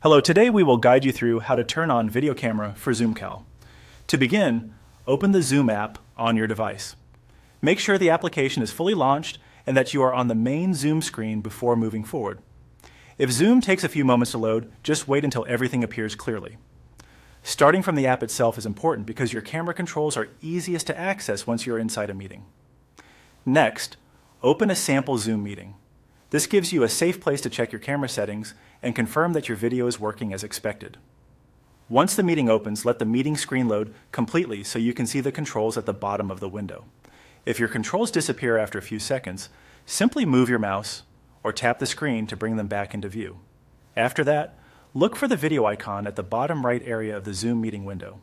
Hello, today we will guide you through how to turn on video camera for ZoomCal. To begin, open the Zoom app on your device. Make sure the application is fully launched and that you are on the main Zoom screen before moving forward. If Zoom takes a few moments to load, just wait until everything appears clearly. Starting from the app itself is important because your camera controls are easiest to access once you're inside a meeting. Next, open a sample Zoom meeting. This gives you a safe place to check your camera settings and confirm that your video is working as expected. Once the meeting opens, let the meeting screen load completely so you can see the controls at the bottom of the window. If your controls disappear after a few seconds, simply move your mouse or tap the screen to bring them back into view. After that, look for the video icon at the bottom right area of the Zoom meeting window.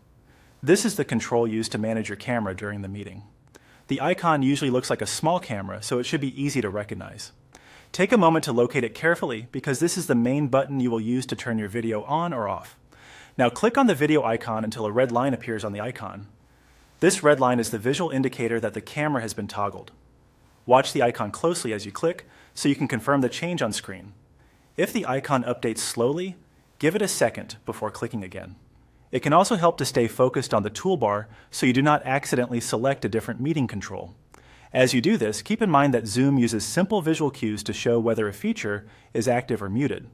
This is the control used to manage your camera during the meeting. The icon usually looks like a small camera, so it should be easy to recognize. Take a moment to locate it carefully because this is the main button you will use to turn your video on or off. Now click on the video icon until a red line appears on the icon. This red line is the visual indicator that the camera has been toggled. Watch the icon closely as you click so you can confirm the change on screen. If the icon updates slowly, give it a second before clicking again. It can also help to stay focused on the toolbar so you do not accidentally select a different meeting control. As you do this, keep in mind that Zoom uses simple visual cues to show whether a feature is active or muted.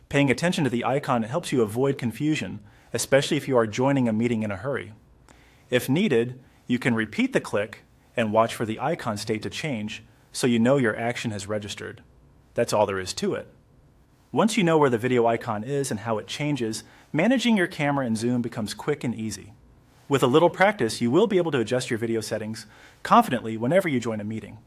Paying attention to the icon helps you avoid confusion, especially if you are joining a meeting in a hurry. If needed, you can repeat the click and watch for the icon state to change so you know your action has registered. That's all there is to it. Once you know where the video icon is and how it changes, managing your camera in Zoom becomes quick and easy. With a little practice, you will be able to adjust your video settings confidently whenever you join a meeting.